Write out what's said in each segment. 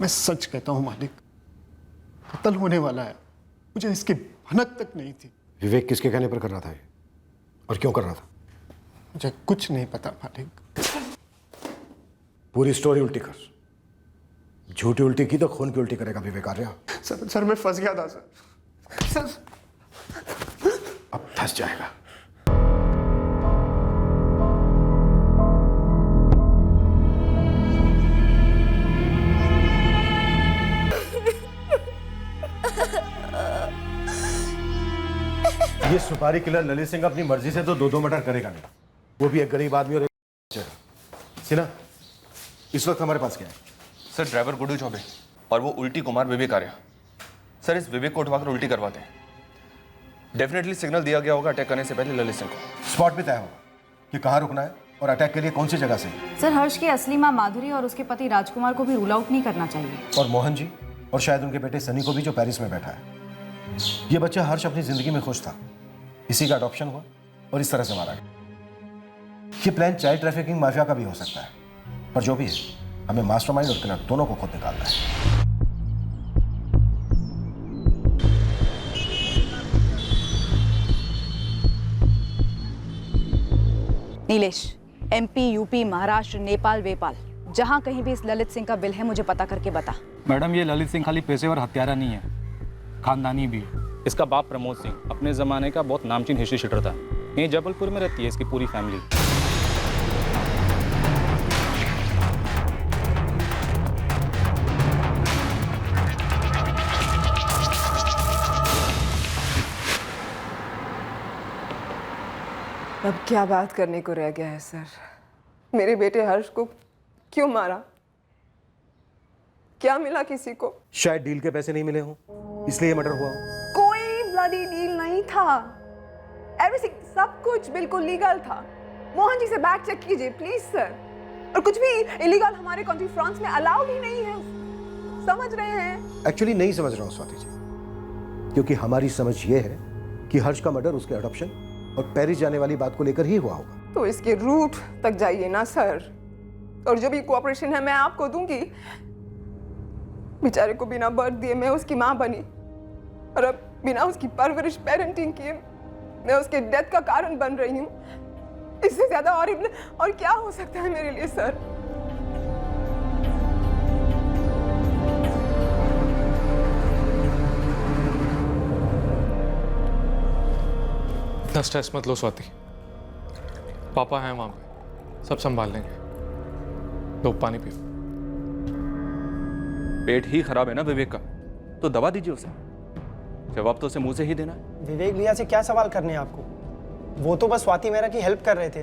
मैं सच कहता हूं मालिक, कत्ल होने वाला है। मुझे इसकी भनक तक नहीं थी। विवेक किसके कहने पर कर रहा था ये, और क्यों कर रहा था? मुझे कुछ नहीं पता मालिक। पूरी स्टोरी उल्टी कर। झूठी उल्टी की तो खून की उल्टी करेगा विवेक आर्या। सर मैं फंस गया था सर। अब फंस जाएगा। ये सुपारी किलर ललित सिंह अपनी मर्जी से तो दो मर्डर करेगा नहीं, वो भी एक गरीब आदमी और एक सिन्हा। इस वक्त हमारे पास क्या है? सर ड्राइवर गुड्डू चौबे और वो उल्टी कुमार विवेक आर्या। सर इस विवेक को उठवाकर उल्टी करवाते हैं। डेफिनेटली सिग्नल दिया गया होगा अटैक करने से पहले ललित सिंह को। स्पॉट भी तय होगा कि कहाँ रुकना है और अटैक के लिए कौन सी जगह से। सर हर्ष की असली मां माधुरी और उसके पति राजकुमार को भी रूल आउट नहीं करना चाहिए। और मोहन जी और शायद उनके बेटे सनी को भी, जो पेरिस में बैठा है। ये बच्चा हर्ष अपनी जिंदगी में खुश था, इसी का अडॉप्शन हुआ और इस तरह से मारा गया। ये प्लान चाइल्ड ट्रैफिकिंग माफिया का भी हो सकता है, पर जो भी है हमें मास्टरमाइंड और किलर दोनों को खुद निकालना है। नीलेश, एमपी, यूपी, महाराष्ट्र, नेपाल, वेपाल, जहां कहीं भी इस ललित सिंह का बिल है मुझे पता करके बता। मैडम ये ललित सिंह खाली पेशेवर हत्यारा नहीं है, खानदानी भी। इसका बाप प्रमोद सिंह अपने ज़माने का बहुत नामचीन हिस्ट्री शीटर था। यहीं जबलपुर में रहती है इसकी पूरी फैमिली। अब क्या बात करने को रह गया है सर? मेरे बेटे हर्ष को क्यों मारा? क्या मिला किसी को? शायद डील के पैसे नहीं मिले हों, इसलिए मर्डर हुआ हो। कोई ब्लडी डील नहीं था। एवरीथिंग, सब कुछ बिल्कुल लीगल था। मोहन जी से बैक चेक कीजिए प्लीज सर। और कुछ भी इलीगल हमारे कंट्री फ्रांस में अलाउड ही नहीं है, समझ रहे हैं? एक्चुअली नहीं समझ रहा हूँ स्वाति जी, क्योंकि हमारी समझ ये है कि हर्ष का मर्डर उसके अडॉप्शन और पेरिस जाने वाली बात को लेकर ही हुआ होगा। तो इसके रूट तक जाइए ना सर, और जो भी कोऑपरेशन है मैं आपको दूंगी। बेचारे को बिना बर्थ दिए मैं उसकी मां बनी, और अब बिना उसकी परवरिश पेरेंटिंग किए मैं उसके डेथ का कारण बन रही हूँ। इससे ज्यादा हॉरिबल और क्या हो सकता है मेरे लिए सर? इतना स्ट्रेस मत लो स्वाति, पापा हैं वहां पे, सब संभाल लेंगे। लो पानी पियो। पेट ही खराब है ना विवेक का, तो दवा दीजिए उसे। जवाब तो उसे मुंह से ही देना है। विवेक भैया से क्या सवाल करने हैं आपको? वो तो बस स्वाति मेहरा की हेल्प कर रहे थे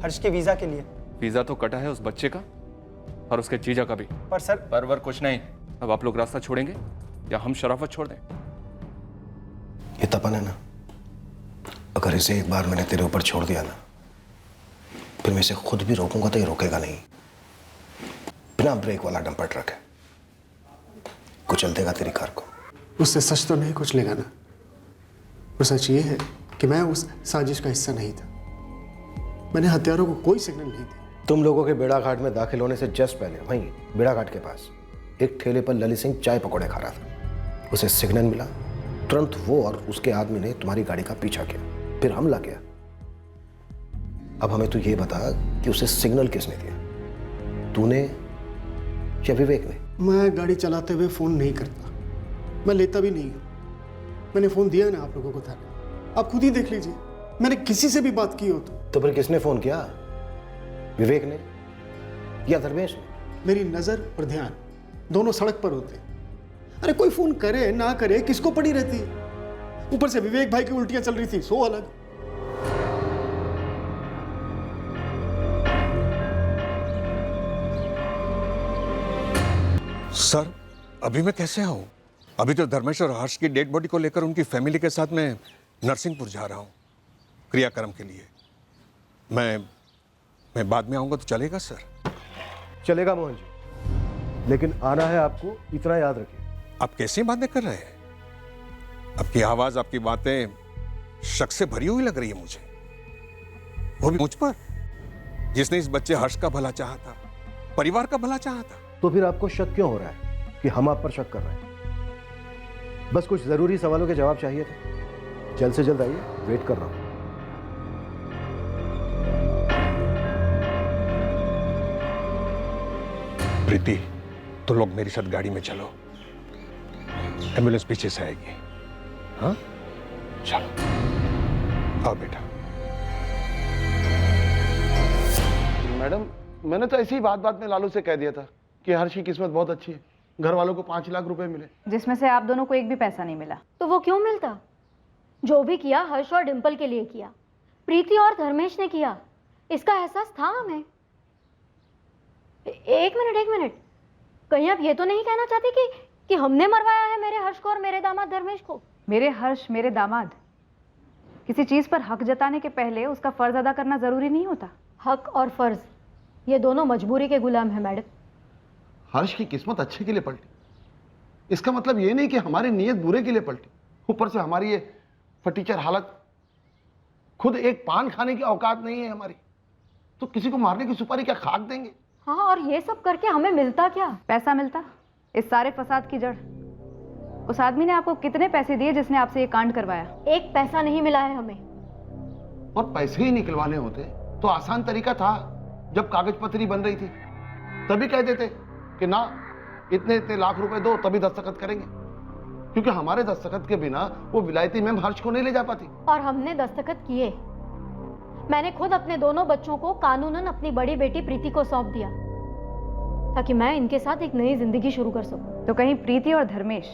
हर्ष के वीजा के लिए। वीजा तो कटा है उस बच्चे का और उसके जीजा का भी। पर सर परवर कुछ नहीं। अब आप लोग रास्ता छोड़ेंगे या हम शराफत छोड़ दें? ये तपन है ना, अगर इसे एक बार मैंने तेरे ऊपर छोड़ दिया ना, फिर मैं इसे खुद भी रोकूंगा तो ये रोकेगा नहीं। बिना ब्रेक वाला डंपर ट्रक है, कुचल देगा तेरी कार को। उससे सच तो नहीं कुछ लेगा ना। वो सच ये है कि मैं उस साजिश का हिस्सा नहीं था। मैंने हत्यारों को कोई सिग्नल नहीं दिया। तुम लोगों के बेड़ा घाट में दाखिल होने से जस्ट पहले वहीं बेड़ा घाट के पास एक ठेले पर ललित सिंह चाय पकौड़े खा रहा था। उसे सिग्नल मिला, तुरंत वो और उसके आदमी ने तुम्हारी गाड़ी का पीछा किया, फिर हमला किया। अब हमें तो ये बता कि उसे सिग्नल किसने दिया, तूने या विवेक ने? मैं गाड़ी चलाते हुए फोन नहीं करता, मैं लेता भी नहीं हूं। मैंने फोन दिया ना आप लोगों को था, आप खुद ही देख लीजिए। मैंने किसी से भी बात की हो तो फिर किसने फोन किया, विवेक ने या धर्मेश ने? मेरी नजर और ध्यान दोनों सड़क पर होते हैं। अरे कोई फोन करे ना करे किसको पड़ी रहती है। ऊपर से विवेक भाई की उल्टियां चल रही थी, सो अलग। सर अभी मैं कैसे आऊं? अभी तो धर्मेश और हर्ष की डेड बॉडी को लेकर उनकी फैमिली के साथ मैं नरसिंहपुर जा रहा हूं क्रियाक्रम के लिए। मैं बाद में आऊंगा तो चलेगा सर? चलेगा मोहन जी, लेकिन आना है आपको, इतना याद रखिए। आप कैसी बातें कर रहे हैं? आपकी आवाज, आपकी बातें शक से भरी हुई लग रही है मुझे, वो भी मुझ पर, जिसने इस बच्चे हर्ष का भला चाहा था, परिवार का भला चाहा था। तो फिर आपको शक क्यों हो रहा है? कि हम आप पर शक कर रहे हैं। बस कुछ जरूरी सवालों के जवाब चाहिए थे। जल्द से जल्द आइए, वेट कर रहा हूं। प्रीति, तो लोग मेरे साथ गाड़ी में चलो, एम्बुलेंस पीछे से आएगी। हाँ, चलो आओ बेटा। मैडम, मैंने तो ऐसी ही बात बात में लालू से कह दिया था कि हर्ष की किस्मत बहुत अच्छी है, घर वालों को 5 लाख रुपए मिले, जिसमें से आप दोनों को एक भी पैसा नहीं मिला। तो वो क्यों मिलता? जो भी किया हर्ष और डिंपल के लिए किया, प्रीति और धर्मेश ने किया, इसका एहसास था हमें। एक मिनट, कहीं आप ये तो नहीं कहना चाहती कि हमने मरवाया है मेरे हर्ष को और मेरे दामाद धर्मेश को? मेरे हर्ष, मेरे दामाद, किसी चीज पर हक जताने के पहले उसका फर्ज अदा करना जरूरी नहीं होता? हक और फर्ज, ये दोनों मजबूरी के गुलाम है मैडम। हर्ष की किस्मत अच्छे के लिए पलटी, इसका मतलब ये नहीं कि हमारी नीयत बुरे के लिए पलटी। ऊपर से हमारी ये फटीचर हालत, खुद एक पान खाने की औकात नहीं है हमारी, तो किसी को मारने की सुपारी क्या खाक देंगे? हाँ, और ये सब करके हमें मिलता क्या? पैसा मिलता। इस सारे फसाद की जड़ उस आदमी ने आपको कितने पैसे दिए जिसने आपसे ये कांड करवाया? एक पैसा नहीं मिला है हमें। और पैसे ही निकलवाने होते तो आसान तरीका था, जब कागज पत्री बन रही थी तभी कह देते कि ना, इतने इतने लाख रुपए दो तभी दस्तखत करेंगे, क्योंकि हमारे दस्तखत के बिना वो विलायती मैम हर्ष को नहीं ले जा पाती। और हमने दस्तखत किए। मैंने खुद अपने दोनों बच्चों को कानूनन अपनी बड़ी बेटी प्रीति को सौंप दिया, ताकि मैं इनके साथ एक नई जिंदगी शुरू कर सकूं। तो कहीं प्रीति और धर्मेश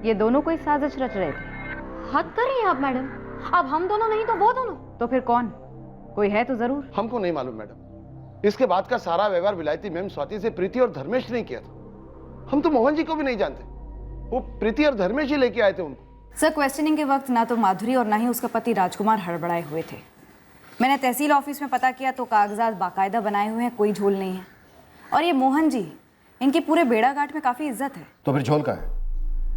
ये दोनों कोई साजिश रच रहे थे? हद कर रही हैं आप मैडम। अब हम दोनों नहीं तो वो दोनों। तो फिर कौन? कोई है तो जरूर। हमको नहीं मालूम मैडम, इसके बाद का सारा व्यवहार विलायती मैम स्वाति से प्रीति और धर्मेश ने किया था। हम तो मोहन जी को भी नहीं जानते, वो प्रीति और धर्मेश ही लेके आए थे उनको। सर, क्वेश्चनिंग के वक्त ना तो माधुरी और ना ही उसका पति राजकुमार हड़बड़ाए हुए थे। मैंने तहसील ऑफिस में पता किया तो कागजात बाकायदा बनाए हुए हैं, कोई झोल नहीं है। और ये मोहन जी, इनकी पूरे बेड़ाघाट में काफी इज्जत है। तो फिर झोल का है?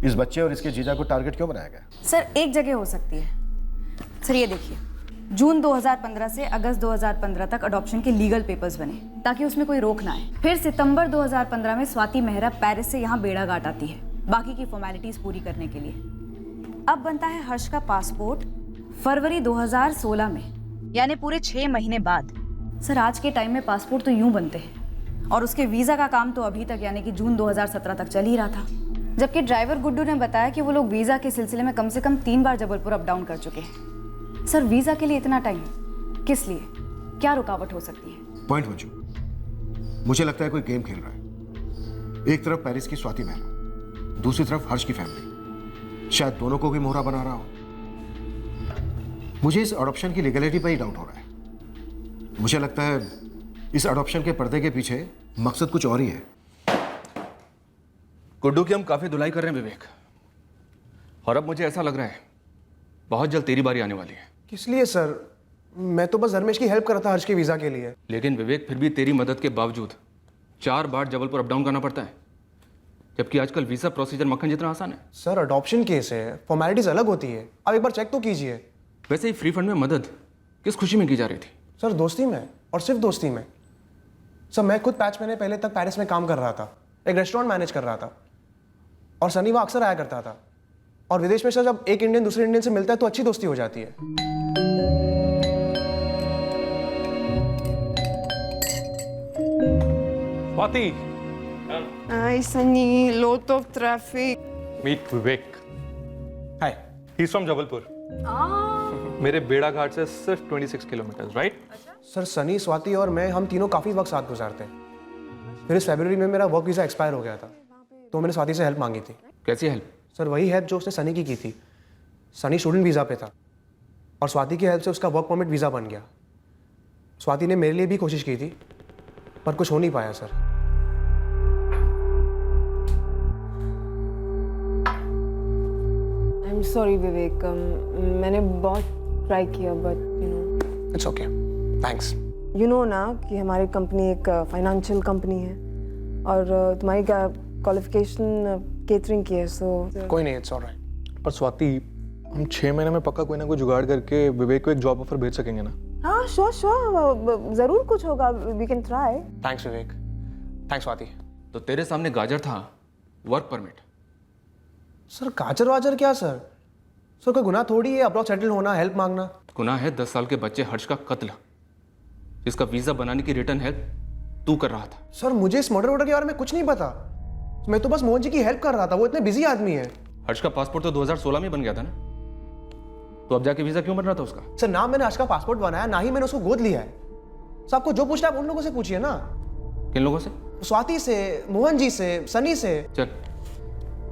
इस बच्चे और इसके जीजा को टारगेट क्यों बनाया गया? सर, एक जगह हो सकती है। सर ये देखिए, जून 2015 से अगस्त 2015 तक अडॉप्शन के लीगल पेपर्स बने ताकि उसमें कोई रोक ना आए। फिर सितंबर 2015 में स्वाति मेहरा पेरिस से यहाँ बेड़ाघाट आती है बाकी की फॉर्मेलिटीज पूरी करने के लिए। अब बनता है हर्ष का पासपोर्ट फरवरी 2016 में, यानी पूरे 6 महीने बाद। सर, आज के टाइम में पासपोर्ट तो यूं बनते हैं, और उसके वीज़ा का काम तो अभी तक यानी कि जून 2017 तक चल ही रहा था। जबकि ड्राइवर गुड्डू ने बताया कि वो लोग वीज़ा के सिलसिले में कम से कम 3 बार जबलपुर अप डाउन कर चुके हैं। सर, वीज़ा के लिए इतना टाइम किस लिए? क्या रुकावट हो सकती है? पॉइंट मंजू, मुझे लगता है कोई गेम खेल रहा है। एक तरफ पेरिस की स्वाति मेहरा, दूसरी तरफ हर्ष की फैमिली, शायद दोनों को भी मोहरा बना रहा हो। मुझे इस अडॉप्शन की लीगलिटी पर ही डाउट हो रहा है। मुझे लगता है इस अडॉप्शन के पर्दे के पीछे मकसद कुछ और ही है। गुड्डू की हम काफी धुलाई कर रहे हैं विवेक, और अब मुझे ऐसा लग रहा है बहुत जल्द तेरी बारी आने वाली है। किस लिए सर? मैं तो बस धर्मेश की हेल्प कर रहा था हर्ष के वीज़ा के लिए। लेकिन विवेक, फिर भी तेरी मदद के बावजूद 4 बार जबलपुर अप डाउन करना पड़ता है, जबकि आजकल वीज़ा प्रोसीजर मक्खन जितना आसान है। सर, अडॉप्शन केस है, फॉर्मेलिटीज अलग होती है। आप एक बार चेक तो कीजिए। वैसे ही फ्री फंड में मदद किस खुशी में की जा रही थी? सर, दोस्ती में, और सिर्फ दोस्ती में। सर, मैं खुद 5 महीने पहले तक पेरिस में काम कर रहा था, एक रेस्टोरेंट मैनेज कर रहा था, और सनी वहाँ अक्सर आया करता था। और विदेश में सर, जब एक इंडियन दूसरे इंडियन से मिलता है तो अच्छी दोस्ती हो जाती है। Swati, Hi, Sunny. Lot of traffic. Meet Vivek. Hi. He is from Jabalpur. मेरे बेड़ाघाट से सिर्फ 26 kilometre, right? Sir, Sunny, Swati और मैं, हम तीनों काफ़ी वक्त साथ गुजारते हैं। फिर इस फरवरी में मेरा वर्क वीज़ा एक्सपायर हो गया था, तो मैंने स्वाति से हेल्प मांगी थी। कैसी हेल्प? सर, वही हेल्प जो उसने सनी की थी। सनी स्टूडेंट वीज़ा पे था, और स्वाति की हेल्प से उसका वर्क परमिट वीज़ा बन गया। स्वाति ने मेरे लिए भी कोशिश की थी, पर कुछ हो नहीं पाया सर। I'm sorry, विवेक। मैंने बहुत ट्राई किया, but it's okay, thanks. You know ना कि हमारी कंपनी एक फाइनेंशियल कंपनी है, और तुम्हारी क्वालिफिकेशन केटरिंग की है, सो कोई नहीं, इट्स ऑलराइट। पर स्वाति, हम 6 महीने में पक्का कोई ना कोई जुगाड़ करके विवेक को एक जॉब ऑफर भेज सकेंगे ना? हाँ, श्योर, ज़रूर कुछ होगा। We can try. Thanks Vivek, thanks Swati. तो तेरे सामने गाजर था वर्क परमिट। सर काचर वाचर क्या सर? सर कोई गुनाह थोड़ी है अब्रॉड सेटल होना, हेल्प मांगना। गुनाह है 10 साल के बच्चे हर्ष का कत्ल, जिसका वीजा बनाने की रिटर्न हेल्प तू कर रहा था। सर मुझे इस मर्डर वर्डर के बारे में कुछ नहीं पता। मैं तो बस मोहन जी की हेल्प कर रहा था, वो इतने बिजी आदमी है। हर्ष का पासपोर्ट तो 2016 में बन गया था ना, तो अब जाके वीजा क्यों बन रहा था उसका? सर ना मैंने हर्ष का पासपोर्ट बनाया, ना ही मैंने उसको गोद लिया है। सर आपको जो पूछना है आप उन लोगों से पूछिए ना। किन लोगों से? स्वाति से, मोहन जी से, सनी से। चल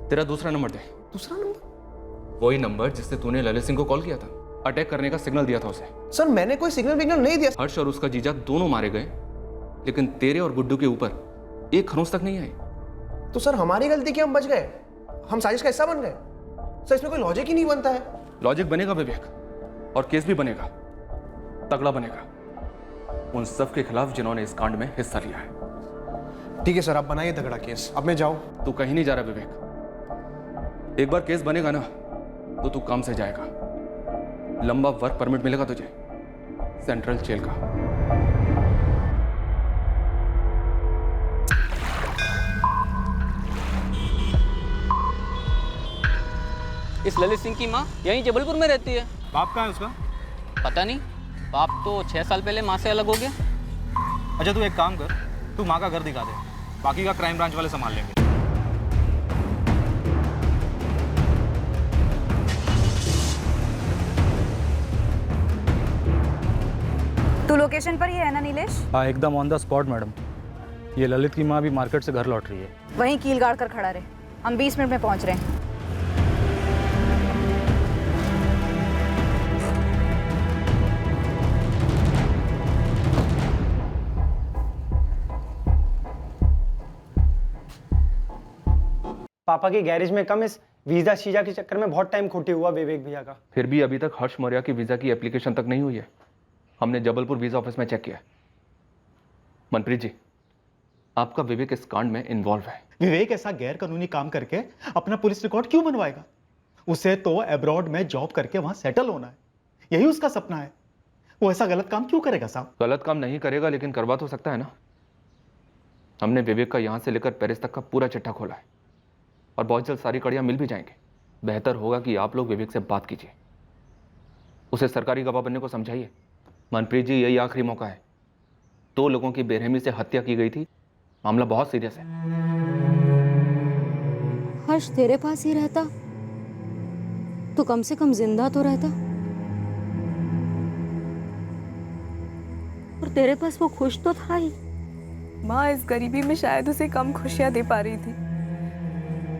तेरा दूसरा नंबर दे। दूसरा नंबर? वही नंबर जिससे तूने ललित सिंह को कॉल किया था, अटैक करने का सिग्नल दिया था उसे। सर मैंने कोई सिग्नल विग्नल नहीं दिया। हर्ष और उसका जीजा दोनों मारे गए, लेकिन तेरे और गुड्डू के ऊपर एक खरोंच तक नहीं आई। तो सर हमारी गलती कि हम बच गए, हम साजिश का हिस्सा बन गए। सर इसमें कोई लॉजिक ही नहीं बनता है। लॉजिक बनेगा विवेक, और केस भी बनेगा, तगड़ा बनेगा, उन सब के खिलाफ जिन्होंने इस कांड में हिस्सा लिया है। ठीक है सर, आप बनाइए तगड़ा केस, अब मैं जाऊं। तू कहीं नहीं जा रहा विवेक। एक बार केस बनेगा ना तो तू काम से जाएगा। लंबा वर्क परमिट मिलेगा तुझे सेंट्रल जेल का। इस ललित सिंह की माँ यहीं जबलपुर में रहती है। बाप कहाँ है उसका? पता नहीं, बाप तो 6 साल पहले माँ से अलग हो गया। अच्छा तू एक काम कर, तू माँ का घर दिखा दे, बाकी का क्राइम ब्रांच वाले संभाल लेंगे। तू लोकेशन पर ही है ना नीलेश? हाँ एकदम ऑन द स्पॉट मैडम। ये ललित की माँ भी मार्केट से घर लौट रही है। वहीं कील गाड़ कर खड़ा रहे, हम 20 मिनट में पहुंच रहे हैं। पापा की गैरेज में कम इस वीजा शीजा के चक्कर में बहुत टाइम खोटी हुआ विवेक भैया का। फिर भी अभी तक हर्ष मौर्य की वीजा की एप्लीकेशन तक नहीं हुई है। हमने जबलपुर वीजा ऑफिस में चेक किया। मनप्रीत जी, आपका विवेक इस कांड में इन्वॉल्व है। विवेक ऐसा गैर कानूनी काम करके अपना पुलिस रिकॉर्ड क्यों बनवाएगा? उसे तो अब्रॉड में जॉब करके वहां सेटल होना है, यही उसका सपना है। वो ऐसा गलत काम क्यों करेगा साहब? गलत काम नहीं करेगा, लेकिन करवा तो सकता है ना। हमने विवेक का यहां से लेकर पेरिस तक का पूरा चिट्ठा खोला है, और बहुत जल्द सारी कड़ियां मिल भी जाएंगे। बेहतर होगा कि आप लोग विवेक से बात कीजिए, उसे सरकारी गवाह बनने को समझाइए। मनप्रीत जी, यही आखिरी मौका है। 2 लोगों की बेरहमी से हत्या की गई थी, मामला बहुत सीरियस है। हर्ष तेरे पास ही रहता तो कम से कम जिंदा तो रहता, और तेरे पास वो खुश तो था ही। माँ इस गरीबी में शायद उसे कम खुशियां दे पा रही थी,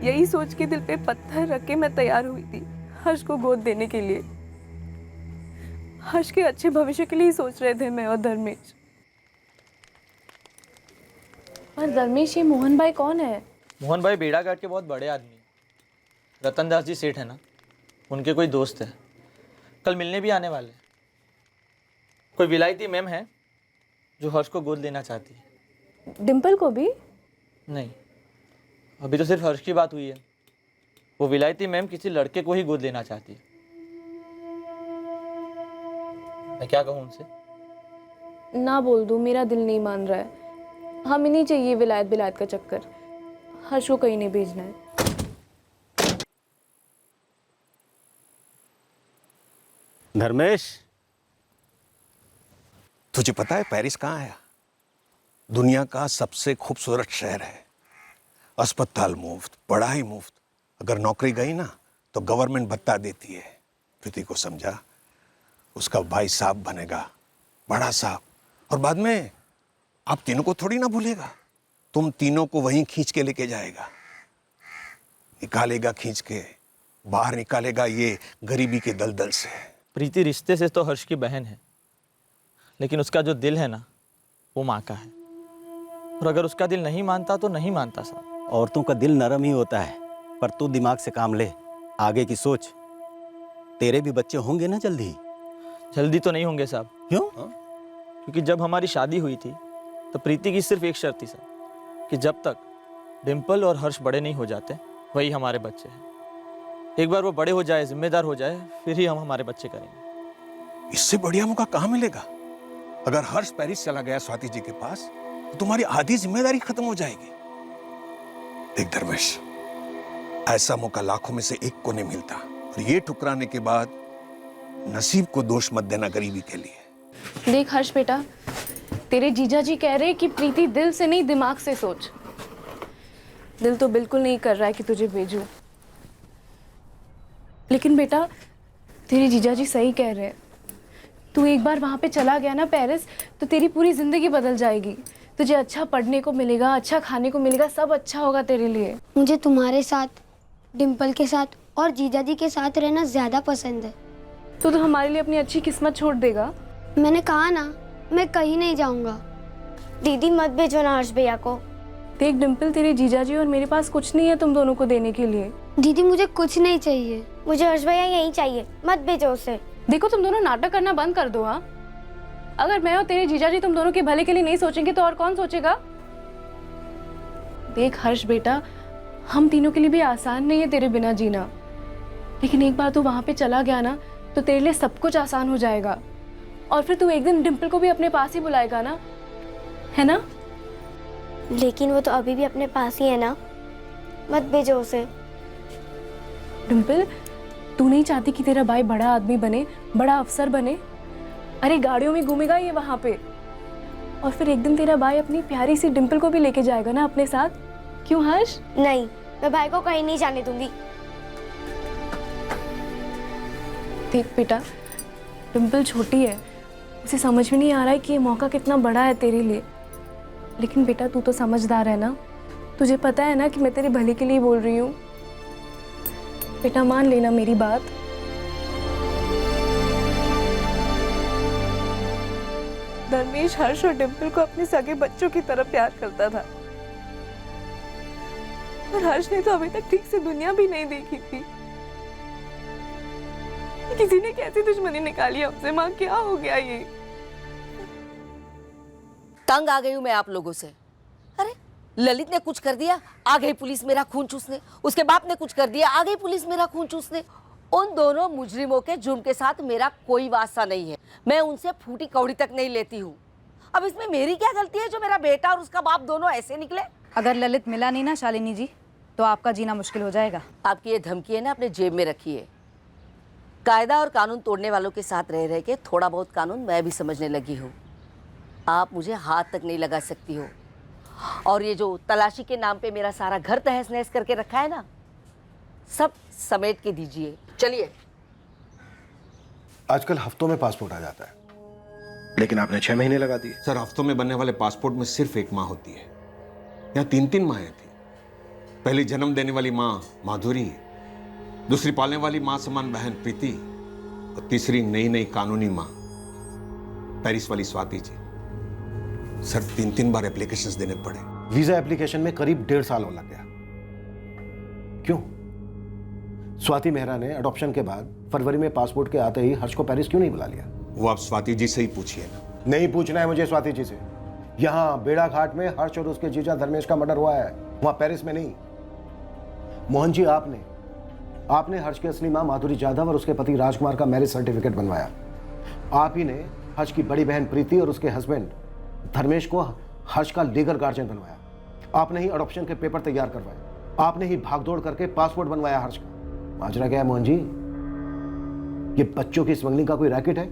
यही सोच के दिल पे पत्थर रख के मैं तैयार हुई थी हर्ष को गोद देने के लिए। हर्ष के अच्छे भविष्य के लिए ही सोच रहे थे मैं और धर्मेश। और धर्मेश, ये मोहन भाई कौन है? मोहन भाई बेड़ाघाट के बहुत बड़े आदमी हैं। रतन दास जी सेठ है ना, उनके कोई दोस्त है, कल मिलने भी आने वाले। कोई विलायती मैम है जो हर्ष को गोद लेना चाहती है। डिम्पल को भी? नहीं, अभी तो सिर्फ हर्ष की बात हुई है। वो विलायती मैम किसी लड़के को ही गोद लेना चाहती है। मैं क्या कहूँ उनसे? ना बोल दूँ, मेरा दिल नहीं मान रहा है। हमें नहीं चाहिए विलायत बिलायत का चक्कर। हर्ष को कहीं नहीं भेजना है। धर्मेश, तुझे पता है पेरिस कहाँ है? दुनिया का सबसे खूबसूरत शहर है। अस्पताल मुफ्त, पढ़ाई मुफ्त। अगर नौकरी गई ना तो गवर्नमेंट भत्ता देती है। प्रीति को समझा, उसका भाई साहब बनेगा, बड़ा साहब, और बाद में आप तीनों को थोड़ी ना भूलेगा। तुम तीनों को वहीं खींच के लेके जाएगा, निकालेगा खींच के, बाहर निकालेगा ये गरीबी के दलदल से। प्रीति रिश्ते से तो हर्ष की बहन है, लेकिन उसका जो दिल है ना, वो माँ का है। और अगर उसका दिल नहीं मानता तो नहीं मानता साहब। औरतों का दिल नरम ही होता है, पर तू दिमाग से काम ले, आगे की सोच। तेरे भी बच्चे होंगे ना जल्दी? जल्दी तो नहीं होंगे साहब। क्यों? क्योंकि जब हमारी शादी हुई थी तो प्रीति की सिर्फ एक शर्त थी साहब, कि जब तक डिम्पल और हर्ष बड़े नहीं हो जाते वही हमारे बच्चे हैं। एक बार वो बड़े हो जाए, जिम्मेदार हो जाए, फिर ही हम हमारे बच्चे करेंगे। इससे बढ़िया मौका कहाँ मिलेगा? अगर हर्ष पेरिस चला गया स्वाति जी के पास तो तुम्हारी आधी जिम्मेदारी खत्म हो जाएगी। देख धर्मेश, ऐसा मौका लाखों में से एक को नहीं मिलता। और ये ठुकराने के बाद नसीब को दोष मत देना गरीबी के लिए। देख हर्ष बेटा, तेरे जीजा जी कह रहे कि प्रीति दिल से नहीं दिमाग से सोच। दिल तो बिल्कुल नहीं कर रहा है कि तुझे भेजूं, लेकिन बेटा तेरे जीजा जी सही कह रहे हैं। तू एक बार वहाँ पे चला गया ना पेरिस, तो तेरी पूरी जिंदगी बदल जाएगी। तुझे अच्छा पढ़ने को मिलेगा, अच्छा खाने को मिलेगा, सब अच्छा होगा तेरे लिए। मुझे तुम्हारे साथ, डिम्पल के साथ और जीजा जी के साथ रहना ज्यादा पसंद है। तो हमारे लिए अपनी अच्छी किस्मत छोड़ देगा? मैंने कहा ना, मैं कहीं नहीं जाऊंगा। दीदी मत भेजो ना हर्ष भैया को। देख डिम्पल, तेरे जीजा जी और मेरे पास कुछ नहीं है तुम दोनों को देने के लिए। दीदी मुझे कुछ नहीं चाहिए। मुझे हर्ष भैया यही चाहिए, मत भेजो उसे। देखो तुम दोनों नाटक करना बंद कर दो। हाँ, अगर मैं और तेरे जीजा जी तुम दोनों के भले के लिए नहीं सोचेंगे तो और कौन सोचेगा? देख हर्ष बेटा, हम तीनों के लिए भी आसान नहीं है तेरे बिना जीना, लेकिन एक बार तू वहां पे चला गया ना तो तेरे लिए सब कुछ आसान हो जाएगा। और फिर तू एक दिन डिम्पल को भी अपने पास ही बुलाएगा ना, है ना? लेकिन वो तो अभी भी अपने पास ही है ना, मत भेजो उसे। डिम्पल, तू नहीं चाहती कि तेरा भाई बड़ा आदमी बने, बड़ा अफसर बने? अरे गाड़ियों में घूमेगा ये वहां पे, और फिर एक दिन तेरा भाई अपनी प्यारी सी डिम्पल को भी लेके जाएगा ना अपने साथ। क्यों हर्ष? नहीं, मैं भाई को कहीं नहीं जाने दूंगी। देख बेटा, डिम्पल छोटी है, उसे समझ में नहीं आ रहा है कि ये मौका कितना बड़ा है तेरे लिए। लेकिन बेटा तू तो समझदार है ना, तुझे पता है ना कि मैं तेरे भले के लिए बोल रही हूँ। बेटा मान लेना मेरी बात। धर्मेश हर्ष और डिम्पल को अपने सगे बच्चों की तरह प्यार करता था, और हर्ष ने तो अभी तक ठीक से दुनिया भी नहीं देखी थी। किसी ने कैसी दुश्मनी निकाली हमसे? माँ क्या हो गया ये? तंग आ गई हूँ मैं आप लोगों से। अरे ललित ने कुछ कर दिया, आ गई पुलिस मेरा खून चूसने। उसके बाप ने कुछ कर दिया, आ गई पुलिस मेरा खून चूसने। उन दोनों मुजरिमों के जुर्म के साथ मेरा कोई वास्ता नहीं है। मैं उनसे फूटी कौड़ी तक नहीं लेती हूँ। अब इसमें मेरी क्या गलती है जो मेरा बेटा और उसका बाप दोनों ऐसे निकले? अगर ललित मिला नहीं ना शालिनी जी, तो आपका जीना मुश्किल हो जाएगा। आपकी ये धमकी है ना, अपने जेब में रखिए। कायदा और कानून तोड़ने वालों के साथ रह रह के थोड़ा बहुत कानून मैं भी समझने लगी हूँ। आप मुझे हाथ तक नहीं लगा सकती हो। और ये जो तलाशी के नाम पे मेरा सारा घर तहस नहस करके रखा है ना, सब समेट के दीजिए। चलिए। आजकल हफ्तों में पासपोर्ट आ जाता है, लेकिन आपने 6 महीने लगा दिए। सर, हफ्तों में बनने वाले पासपोर्ट में सिर्फ एक माँ होती है, यहाँ 3-3 माएँ थी। पहली जन्म देने वाली माँ माधुरी, दूसरी पालने वाली माँ समान बहन प्रीति, और तीसरी नई नई कानूनी माँ पेरिस वाली स्वाति जी। सर, 3-3 बार एप्लीकेशंस देने पड़े। वीजा एप्लीकेशन में करीब 1.5 साल और लग गया। क्यों? स्वाति मेहरा ने अडॉप्शन के बाद फरवरी में पासपोर्ट के आते ही हर्ष को पेरिस क्यों नहीं बुला लिया? वो आप स्वाति जी से ही पूछिए ना। नहीं पूछना है मुझे स्वाति जी से। यहाँ बेड़ा घाट में हर्ष और उसके जीजा धर्मेश का मर्डर हुआ है, वहां पेरिस में नहीं। मोहन जी, आपने हर्ष की असली मां माधुरी जाधव और उसके पति राजकुमार का मैरिज सर्टिफिकेट बनवाया। आप ही ने हर्ष की बड़ी बहन प्रीति और उसके हस्बैंड धर्मेश को हर्ष का लीगल गार्जियन बनवाया। आपने ही अडॉप्शन के पेपर तैयार करवाए। आपने ही भागदौड़ करके पासपोर्ट बनवाया हर्ष का। माजरा क्या है मोहन जी? ये बच्चों की स्मगलिंग का कोई रैकेट है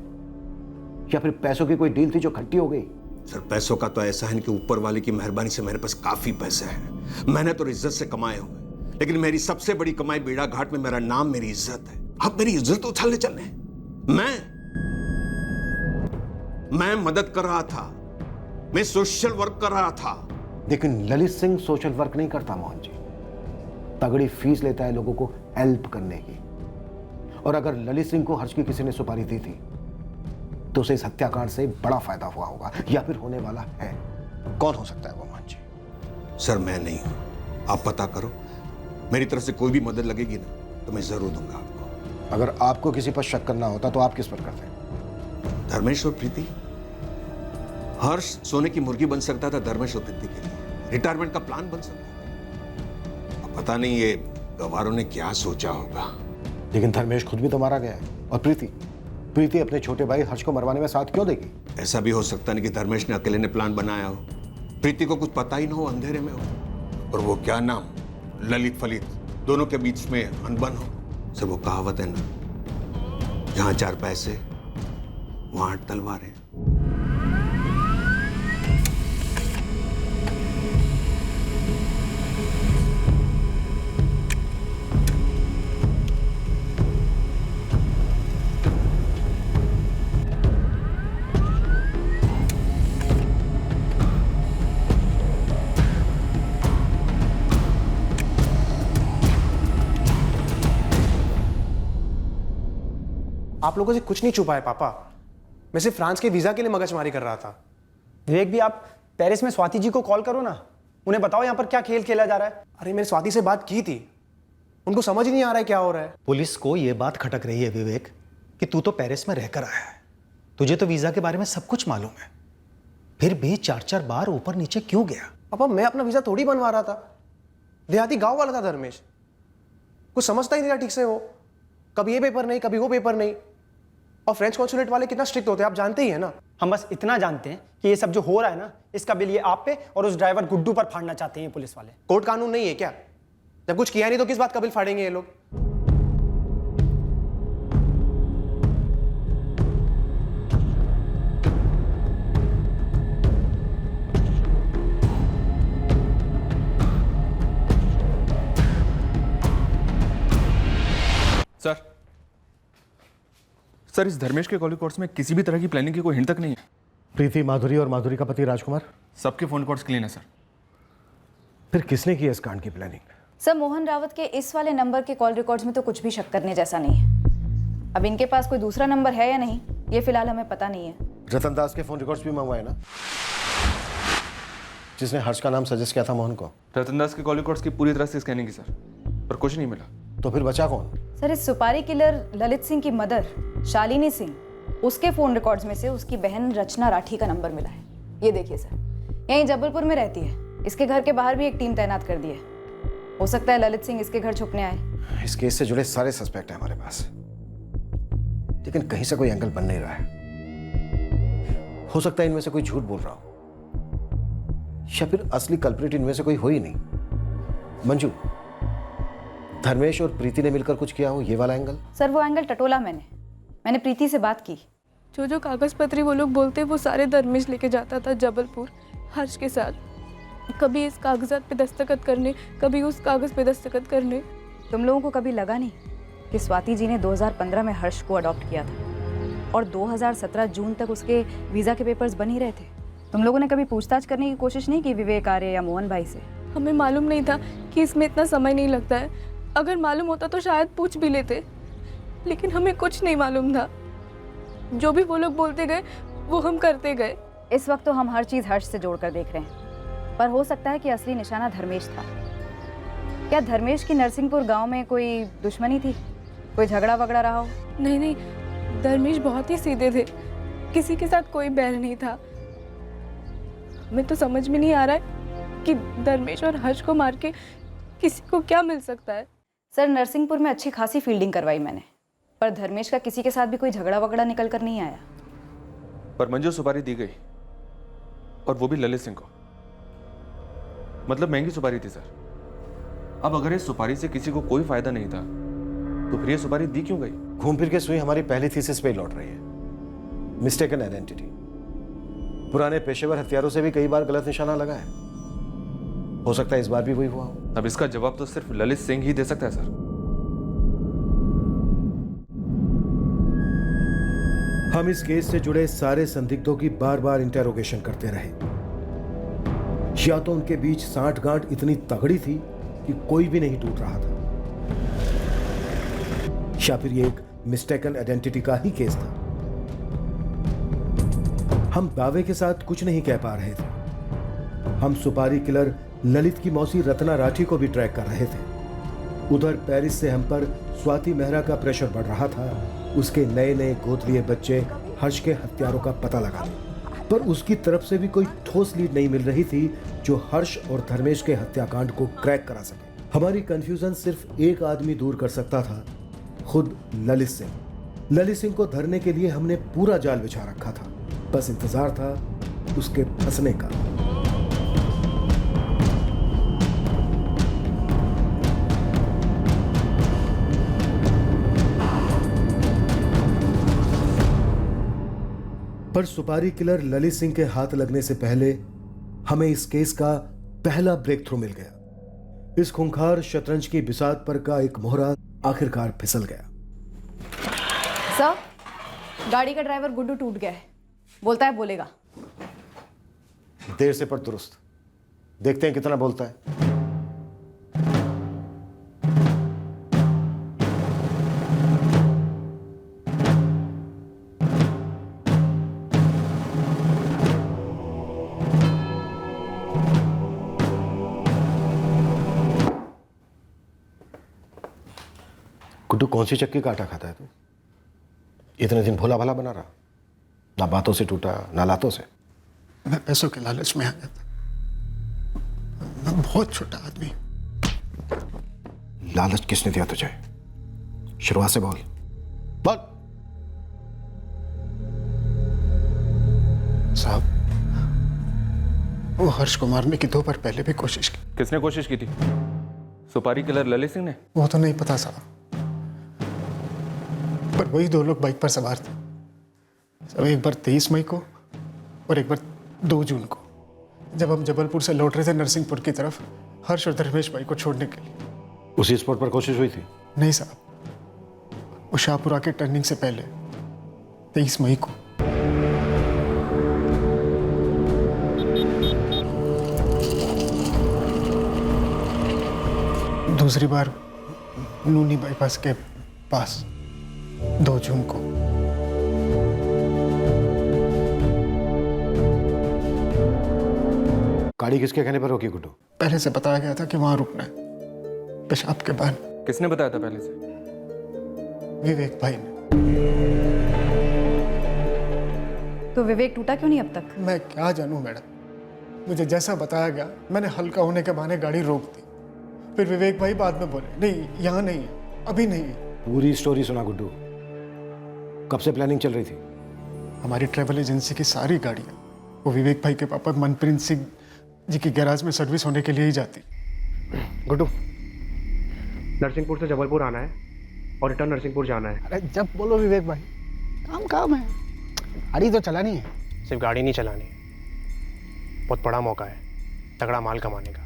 या फिर पैसों की कोई डील थी जो खट्टी हो गई? सर, पैसों का तो ऐसा है कि ऊपर वाले की मेहरबानी से मेरे पास काफी पैसे हैं। मैंने तो इज्जत से कमाए हुए, लेकिन मेरी सबसे बड़ी कमाई बेड़ा घाट में मेरा नाम, मेरी इज्जत है। अब मेरी इज्जत उछालने चलने? मैं मदद कर रहा था, मैं सोशल वर्क कर रहा था। लेकिन ललित सिंह सोशल वर्क नहीं करता मोहन जी, तगड़ी फीस लेता है लोगों को हेल्प करने की। और अगर ललित सिंह को हर्ष की किसी ने सुपारी दी थी तो उसे इस हत्याकांड से बड़ा फायदा हुआ होगा या फिर होने वाला है। कौन हो सकता है वो मोहन जी? सर, मैं नहीं हूं। आप पता करो, मेरी तरफ से कोई भी मदद लगेगी ना तो मैं जरूर दूंगा आपको। अगर आपको किसी पर शक करना होता तो आप किस पर करते? धर्मेश और प्रीति। हर्ष सोने की मुर्गी बन सकता था धर्मेश और प्रीति के लिए, रिटायरमेंट का प्लान बन सकता था। अब पता नहीं ये गवारों ने क्या सोचा होगा। लेकिन धर्मेश खुद भी तो मारा गया है। और प्रीति अपने छोटे भाई हर्ष को मरवाने में साथ क्यों देगी? ऐसा भी हो सकता नहीं कि धर्मेश ने अकेले ने प्लान बनाया हो, प्रीति को कुछ पता ही ना हो, अंधेरे में हो। और वो क्या नाम, ललित फलित, दोनों के बीच में अनबन हो। सब वो कहावत है ना, जहां 4 पैसे वहां 8 तलवारें। आप लोगों से कुछ नहीं छुपा है पापा। मैं सिर्फ फ्रांस के वीजा के लिए मगजमारी कर रहा था। विवेक भी, आप पेरिस में स्वाति जी को कॉल करो ना, उन्हें बताओ यहाँ पर क्या खेल खेला जा रहा है। अरे मैंने स्वाति से बात की थी, उनको समझ ही नहीं आ रहा है क्या हो रहा है। पुलिस को यह बात खटक रही है विवेक कि तू तो पेरिस में रहकर आया है, तुझे तो वीजा के बारे में सब कुछ मालूम है, फिर भी 4-4 बार ऊपर नीचे क्यों गया? पापा मैं अपना वीजा थोड़ी बनवा रहा था, देहाती गांव वाला था धर्मेश, कुछ समझता ही नहीं था ठीक से वो। कभी ये पेपर नहीं, कभी वो पेपर नहीं। और फ्रेंच कॉन्सुलेट वाले कितना स्ट्रिक्ट होते हैं आप जानते ही है ना। हम बस इतना जानते हैं कि ये सब जो हो रहा है ना, इसका बिल ये आप पे और उस ड्राइवर गुड्डू पर फाड़ना चाहते हैं पुलिस वाले। कोर्ट कानून नहीं है क्या? जब कुछ किया नहीं तो किस बात का बिल फाड़ेंगे ये लोग? सर, इस धर्मेश के कॉल कोर्स में किसी भी तरह की प्लानिंग की कोई हिंट तक नहीं है। प्रीति, माधुरी और माधुरी का पति राजकुमार, सबके फोन कॉल्स क्लीन है सर। फिर किसने की इस कांड की प्लानिंग? सर, मोहन रावत के इस वाले नंबर के कॉल रिकॉर्ड्स में तो कुछ भी शक करने जैसा नहीं है। अब इनके पास कोई दूसरा नंबर है या नहीं, ये फिलहाल हमें पता नहीं है। रतन दास के फोन रिकॉर्ड्स भी मंगवाए ना, जिसने हर्ष का नाम सजेस्ट किया था मोहन को? रतन दास के कॉल रिकॉर्ड्स की पूरी तरह से स्कैनिंग की सर, पर कुछ नहीं मिला। तो फिर बचा कौन? सर, इस सुपारी किलर ललित सिंह की मदर शालिनी सिंह, उसके फोन रिकॉर्ड्स में से उसकी बहन रचना राठी का नंबर मिला है। ये देखिए सर, यहीं जबलपुर में रहती है। इसके घर के बाहर भी एक टीम तैनात कर दी है। हो सकता है ललित सिंह इसके घर छुपने आए। इस केस से जुड़े सारे सस्पेक्ट हैं हमारे पास, लेकिन कहीं से कोई एंगल बन नहीं रहा है। हो सकता है इनमें से कोई झूठ बोल रहा हो, या फिर असली कल्प्रिट इनमें से कोई हो ही नहीं। मंजू, धर्मेश और प्रीति ने मिलकर कुछ किया हो, ये वाला एंगल? सर, वो एंगल टटोला मैंने प्रीति से बात की। जो कागज पत्री वो लोग बोलते वो सारे धर्मेश लेके जाता था जबलपुर हर्ष के साथ। कभी इस कागजात पे दस्तखत करने, कभी उस कागज पे दस्तखत करने। तुम लोगों को कभी लगा नहीं कि स्वाति जी ने 2015 में हर्ष को अडॉप्ट किया था और 2017 जून तक उसके वीजा के पेपर्स बन ही रहे थे? तुम लोगों ने कभी पूछताछ करने की कोशिश नहीं की विवेक आर्य या मोहन भाई से? हमें मालूम नहीं था कि इसमें इतना समय नहीं लगता है। अगर मालूम होता तो शायद पूछ भी लेते, लेकिन हमें कुछ नहीं मालूम था। जो भी वो लोग बोलते गए वो हम करते गए। इस वक्त तो हम हर चीज हर्ष से जोड़कर देख रहे हैं, पर हो सकता है कि असली निशाना धर्मेश था। क्या धर्मेश की नरसिंहपुर गांव में कोई दुश्मनी थी, कोई झगड़ा वगड़ा रहा हो? नहीं, धर्मेश बहुत ही सीधे थे, किसी के साथ कोई बैर नहीं था। हमें तो समझ में नहीं आ रहा है कि धर्मेश और हर्ष को मार के किसी को क्या मिल सकता है। सर, नरसिंहपुर में अच्छी खासी फील्डिंग करवाई मैंने, पर धर्मेश का किसी के साथ भी कोई झगड़ा वगड़ा निकल कर नहीं आया। पर मंजूर सुपारी दी गई, और वो भी ललित सिंह को। मतलब महंगी सुपारी थी सर। अब अगर इस सुपारी से किसी को कोई फायदा नहीं था, तो फिर ये सुपारी दी क्यों गई? घूम फिर के सुई हमारी पहली थीसिस पे लौट रही है, मिस्टेकन आइडेंटिटी। पुराने पेशेवर हथियारों से भी कई बार गलत निशाना लगा है, हो सकता है इस बार भी वही हुआ हो। अब इसका जवाब तो सिर्फ ललित सिंह ही दे सकता है सर। हम इस केस से जुड़े सारे संदिग्धों की बार बार इंटेरोगेशन करते रहे। या तो उनके बीच सांठगांठ इतनी तगड़ी थी कि कोई भी नहीं टूट रहा था, या फिर ये एक मिस्टेकन आइडेंटिटी का ही केस था। हम दावे के साथ कुछ नहीं कह पा रहे थे। हम सुपारी किलर ललित की मौसी रत्ना राठी को भी ट्रैक कर रहे थे। उधर पेरिस से हम पर स्वाति मेहरा का प्रेशर बढ़ रहा था, उसके नए नए गोद लिए बच्चे हर्ष के हत्यारों का पता लगाने। पर उसकी तरफ से भी कोई ठोस लीड नहीं मिल रही थी जो हर्ष और धर्मेश के हत्याकांड को क्रैक करा सके। हमारी कंफ्यूजन सिर्फ एक आदमी दूर कर सकता था, खुद ललित सिंह। ललित सिंह को धरने के लिए हमने पूरा जाल बिछा रखा था, बस इंतजार था उसके फंसने का। पर सुपारी किलर ललित सिंह के हाथ लगने से पहले हमें इस केस का पहला ब्रेक थ्रू मिल गया। इस खूंखार शतरंज की बिसात पर का एक मोहरा आखिरकार फिसल गया। सर, गाड़ी का ड्राइवर गुड्डू टूट गया है, बोलता है बोलेगा। देर से पर दुरुस्त, देखते हैं कितना बोलता है। गुड्डू, कौन सी चक्की का आटा खाता है तू? इतने दिन भोला भाला बना रहा, ना बातों से टूटा ना लातों से। मैं पैसों के लालच में आ गया था। मैं बहुत छोटा आदमी। लालच किसने दिया तुझे? शुरुआत से बोल। बोल। साहब, वो हर्ष को मारने की 2 बार पहले भी कोशिश की। किसने कोशिश की थी? सुपारी किलर ललित सिंह ने? वो तो नहीं पता साहब, पर वही 2 लोग बाइक पर सवार थे। सब एक बार 23 मई को और एक बार 2 जून को, जब हम जबलपुर से लौट रहे थे नरसिंहपुर की तरफ, हर्ष और धर्मेश भाई को छोड़ने के लिए। उसी स्पॉट पर कोशिश हुई थी? नहीं साहब, वो शाहपुरा के टर्निंग से पहले 23 मई को। दूसरी बार नूनी बाईपास के पास 2 जून को। गाड़ी किसके कहने पर रोकी गुड्डू? पहले से बताया गया था कि वहां रुकना है, पेशाब के बाद। किसने बताया था पहले से? विवेक भाई ने। तो विवेक टूटा क्यों नहीं अब तक? मैं क्या जानूं मैडम, मुझे जैसा बताया गया मैंने हल्का होने के बहाने गाड़ी रोक दी। फिर विवेक भाई बाद में बोले, नहीं यहाँ नहीं है, अभी नहीं है। पूरी स्टोरी सुना गुड्डू। कब से प्लानिंग चल रही थी? हमारी ट्रैवल एजेंसी की सारी गाड़ियाँ वो विवेक भाई के पापा मनप्रीत सिंह जी की गैराज में सर्विस होने के लिए ही जाती। गुड्डू, नरसिंहपुर से जबलपुर आना है और रिटर्न नरसिंहपुर जाना है। अरे जब बोलो विवेक भाई, काम है, गाड़ी तो चलानी है। सिर्फ गाड़ी नहीं चलानी, बहुत बड़ा मौका है तगड़ा माल कमाने का,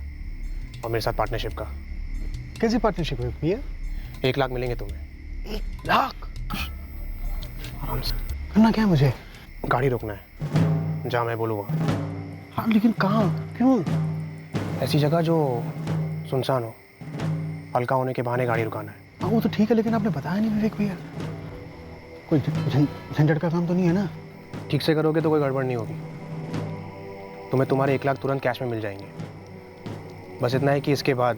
और मेरे साथ पार्टनरशिप का। कैसी पार्टनरशिप है भैया? 1 लाख मिलेंगे तुम्हें। 1 लाख? आराम से। करना क्या है मुझे? गाड़ी रोकना है जहाँ मैं बोलूँगा। हाँ, लेकिन कहाँ, क्यों? ऐसी जगह जो सुनसान हो, हल्का होने के बहाने गाड़ी रुकाना है। हाँ वो तो ठीक है, लेकिन आपने बताया नहीं विवेक भैया। कोई झंझट का काम तो नहीं है ना? ठीक से करोगे तो कोई गड़बड़ नहीं होगी। तुम्हें तुम्हारे 1 लाख तुरंत कैश में मिल जाएंगे। बस इतना है कि इसके बाद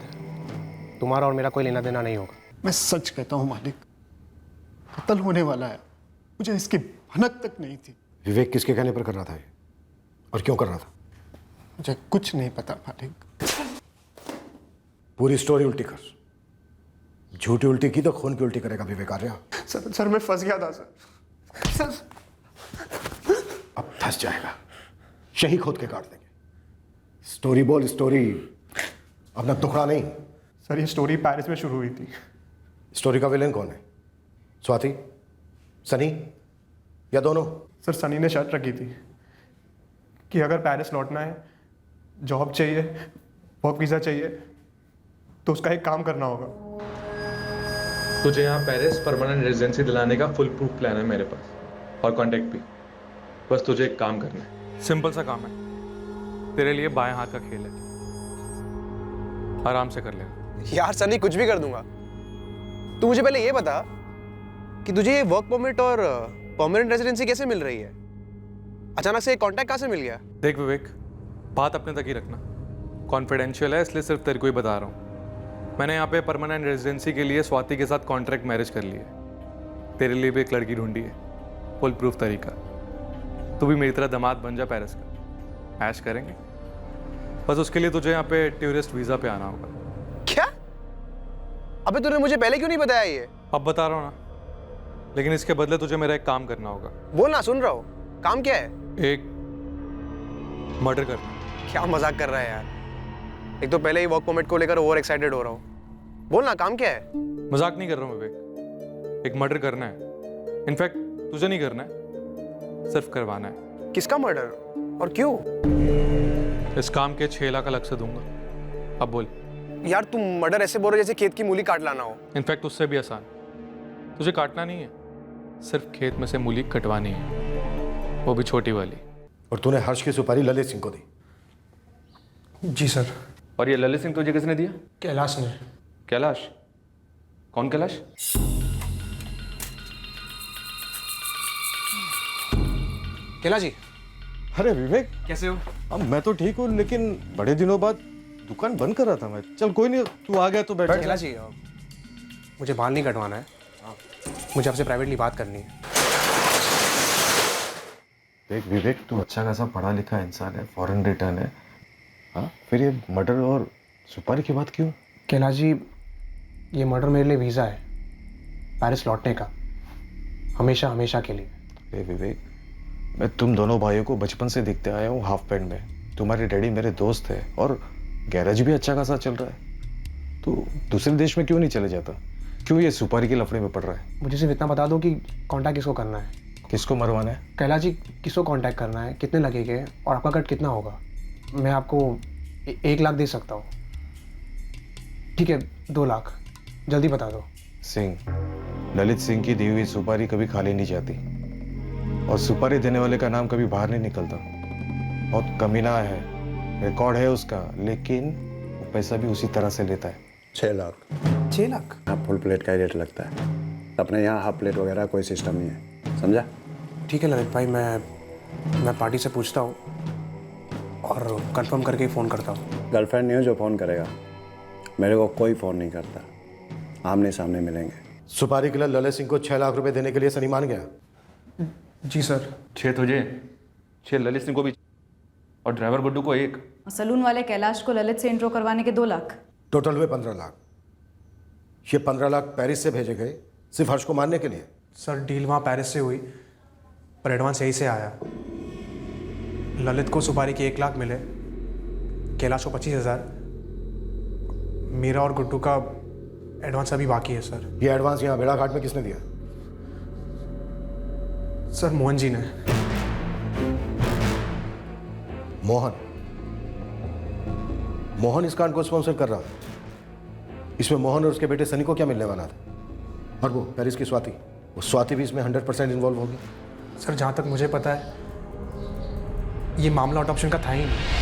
तुम्हारा और मेरा कोई लेना देना नहीं होगा। मैं सच कहता हूँ मालिक, कत्ल होने वाला है, मुझे इसकी भनक तक नहीं थी। विवेक किसके कहने पर कर रहा था ये, और क्यों कर रहा था? मुझे कुछ नहीं पता मालिक। पूरी स्टोरी उल्टी कर। झूठी उल्टी की तो खून की उल्टी करेगा विवेक आर्या। सर मैं फंस गया था सर। अब फंस जाएगा, शही खोद के काट देंगे। स्टोरी बोल, स्टोरी, अपना टुकड़ा नहीं। सर ये स्टोरी पेरिस में शुरू हुई थी। स्टोरी का विलेन कौन है? स्वाति, सनी या दोनों? सर सनी ने शर्त रखी थी कि अगर पेरिस लौटना है, जॉब चाहिए, वर्क वीज़ा चाहिए, तो उसका एक काम करना होगा। तुझे यहाँ पेरिस परमानेंट रेजिडेंसी दिलाने का फुल प्रूफ प्लान है मेरे पास, और कॉन्टैक्ट भी। बस तुझे एक काम करना है। सिंपल सा काम है, तेरे लिए बाएं हाथ का खेल है, आराम से कर ले। यार सनी, कुछ भी कर दूंगा। तू मुझे पहले ये बता कि तुझे ये वर्क परमिट और परमानेंट रेजिडेंसी कैसे मिल रही है? अचानक से कॉन्टैक्ट कहाँ से मिल गया? देख विवेक, बात अपने तक ही रखना, कॉन्फिडेंशियल है, इसलिए सिर्फ तेरे को ही बता रहा हूँ। मैंने यहाँ पे परमानेंट रेजिडेंसी के लिए स्वाति के साथ कॉन्ट्रैक्ट मैरिज कर लिया है। तेरे लिए भी एक लड़की ढूंढी है, फुल प्रूफ तरीका। तू भी मेरी तरह दामाद बन जा पेरिस का, ऐश करेंगे। बस उसके लिए तुझे यहाँ पे टूरिस्ट वीज़ा पे आना होगा। क्या? अबे तूने मुझे पहले क्यों नहीं बताया ये? अब बता रहा हूँ ना, लेकिन इसके बदले तुझे मेरा एक काम करना होगा। बोल ना, सुन रहा हूँ। काम क्या है? एक मर्डर करना। क्या मजाक कर रहा है यार? एक तो पहले ही वर्क परमिट को लेकर ओवर एक्साइटेड हो रहा हूँ। बोल ना, काम क्या है? मजाक नहीं कर रहा हूँ विवेक, एक मर्डर करना है। इनफैक्ट तुझे नहीं करना है, सिर्फ करवाना है। किसका मर्डर और क्यों? इस काम के 6 लाख अलग से दूंगा। अब बोल। यार तुम मर्डर ऐसे बोल रहे जैसे खेत की मूली काट लाना हो। इनफैक्ट उससे भी आसान। तुझे काटना नहीं है, सिर्फ खेत में से मूली कटवानी है, वो भी छोटी वाली। और तूने हर्ष की सुपारी ललित सिंह को दी? जी सर। और ये ललित सिंह तुझे किसने दिया? कैलाश ने। कैलाश? कौन कैलाश? कैलाश जी। अरे विवेक, कैसे हो? अब मैं तो ठीक हूँ, लेकिन बड़े दिनों बाद दुकान बंद कर रहा था मैं। चल कोई नहीं, तू आ गया तो बैठ। कैलाश जी, मुझे बाल नहीं कटवाना है, मुझे आपसे प्राइवेटली बात करनी है। देख विवेक, तू अच्छा खासा पढ़ा लिखा इंसान है, फॉरेन रिटर्न है, हाँ, फिर ये मर्डर और सुपारी की बात क्यों? कैलाश जी, ये मर्डर मेरे लिए वीज़ा है पेरिस लौटने का, हमेशा हमेशा के लिए। अरे विवेक, मैं तुम दोनों भाइयों को बचपन से देखते आया हूँ हाफ पैंट में। तुम्हारे डैडी मेरे दोस्त है और गैरेज भी अच्छा खासा चल रहा है। तो दूसरे देश में क्यों नहीं चले जाता? क्यों ये सुपारी के लफड़े में पड़ रहा है? मुझे सिर्फ इतना बता दो कि कांटेक्ट किसको करना है। किसको मरवाना है? कैलाश जी, किसको कांटेक्ट करना है, कितने लगेंगे और आपका कट कितना होगा? मैं आपको 1 लाख दे सकता हूँ। ठीक है, 2 लाख, जल्दी बता दो। सिंह, ललित सिंह की दी हुई सुपारी कभी खाली नहीं जाती और सुपारी देने वाले का नाम कभी बाहर नहीं निकलता। बहुत कमीना है, रिकॉर्ड है उसका, लेकिन वो पैसा भी उसी तरह से लेता है। 6 लाख। 6 लाख? हाँ, फुल प्लेट का ही रेट लगता है। अपने यहाँ हाफ प्लेट वगैरह कोई सिस्टम नहीं है, समझा? ठीक है ललित भाई, मैं पार्टी से पूछता हूँ और कंफर्म करके ही फ़ोन करता हूँ। गर्लफ्रेंड नहीं हो जो फ़ोन करेगा, मेरे को कोई फ़ोन नहीं करता, आमने सामने मिलेंगे। सुपारी के लिए ललित सिंह को 6 लाख रुपए देने के लिए सनी मान गया? जी सर। 6 तुझे, 6 ललित सिंह को भी, और ड्राइवर गुड्डू को 1। सलून वाले कैलाश को ललित से इंट्रो करवाने के 2 लाख। टोटल हुए 15 लाख। ये 15 लाख पेरिस से भेजे गए सिर्फ हर्ष को मारने के लिए? सर, डील वहाँ पेरिस से हुई पर एडवांस यहीं से आया। ललित को सुपारी के 1 लाख मिले, कैलाश को 25,000, मेरा और गुड्डू का एडवांस अभी बाकी है सर। ये एडवांस यहाँ बेड़ा घाट में किसने दिया? सर, मोहन जी ने। मोहन? मोहन इस कांड को स्पॉन्सर कर रहा था। इसमें मोहन और उसके बेटे सनी को क्या मिलने वाला था? और वो पेरिस की स्वाति, वो स्वाति भी इसमें 100% इन्वॉल्व होगी? सर, जहाँ तक मुझे पता है ये मामला अडॉप्शन का था ही नहीं।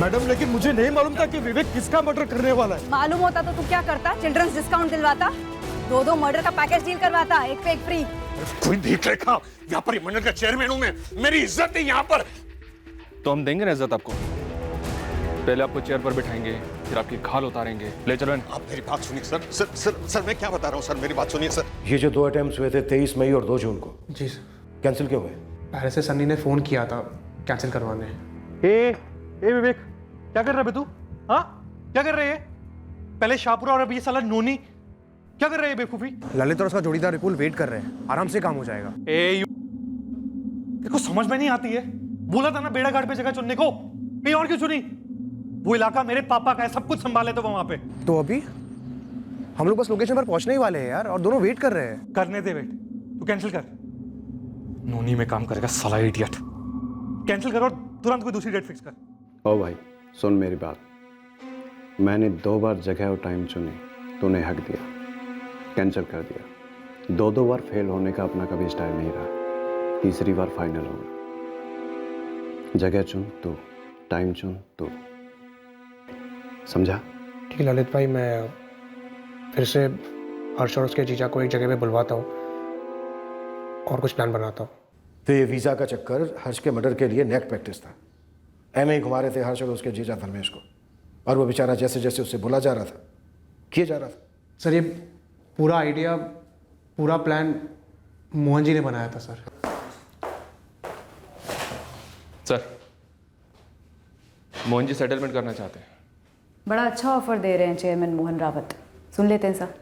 मैडम, लेकिन मुझे नहीं मालूम था कि विवेक किसका मर्डर करने वाला है। मालूम होता तो तू क्या करता? चिल्ड्रंस डिस्काउंट दिलवाता, 2 मर्डर का पैकेज डील करवाता, 1 पे 1 फ्री। कोई देख रेखा, यहाँ पर मंडल का चेयरमैन हूं मैं, मेरी इज्जत है यहाँ पर। तो हम देंगे ना इज्जत आपको। पहले आपको चेयर पर बिठाएंगे, फिर आपकी खाल उतारेंगे। ले चलन। आप मेरी बात सुनिए सर। सर सर सर मैं क्या बता रहा हूँ सर, मेरी बात सुनिए सर। ये जो 2 अटेम्प्ट्स हुए थे 23 मई और 2 जून को, जी सर, कैंसिल क्यों हुए? पेरिस से सनी ने फ़ोन किया था कैंसिल करवाने। ए विवेक, क्या कर रहे बे तू? हाँ, क्या कर रहे है? पहले शाहपुरा और अभी ये साला नोनी, क्या कर रहे हैं बेवकूफी? ललित और उसका जोड़ीदार विपुल वेट कर रहे हैं, आराम से काम हो जाएगा। देखो समझ में नहीं आती है, बोला था ना बेड़ा घाट पे जगह चुनने को, कहीं और क्यों चुनी? वो इलाका मेरे पापा का है, सब कुछ संभाले तो वहां पे। तो अभी हम लोग बस लोकेशन पर पहुंचने ही वाले हैं यार, और दोनों वेट कर रहे हैं। करने दे वेट, तू कैंसिल कर। नोनी में काम करेगा साला इडियट। कैंसिल करो और तुरंत कोई दूसरी डेट फिक्स कर। ओ भाई सुन मेरी बात, मैंने 2 बार जगह और टाइम चुनी, तूने हक दिया, कैंसिल कर दिया। 2 बार फेल होने का अपना कभी स्टाइल नहीं रहा, तीसरी बार फाइनल होगा। जगह चुन तू, टाइम चुन तू, समझा? ठीक है ललित भाई, मैं फिर से हर्ष और उसके जीजा को एक जगह पे बुलवाता हूँ और कुछ प्लान बनाता हूँ। तो ये वीज़ा का चक्कर हर्ष के मर्डर के लिए नेक प्रैक्टिस था। ऐमे ही घुमा रहे थे हर्ष और उसके जीजा धर्मेश को, और वो बेचारा जैसे जैसे उससे बोला जा रहा था किए जा रहा था। सर, ये पूरा आइडिया, पूरा प्लान मोहन जी ने बनाया था sir. Sir, Mohan ji settlement करना चाहते हैं। बड़ा अच्छा ऑफर दे रहे हैं चेयरमैन मोहन रावत, सुन लेते हैं सर।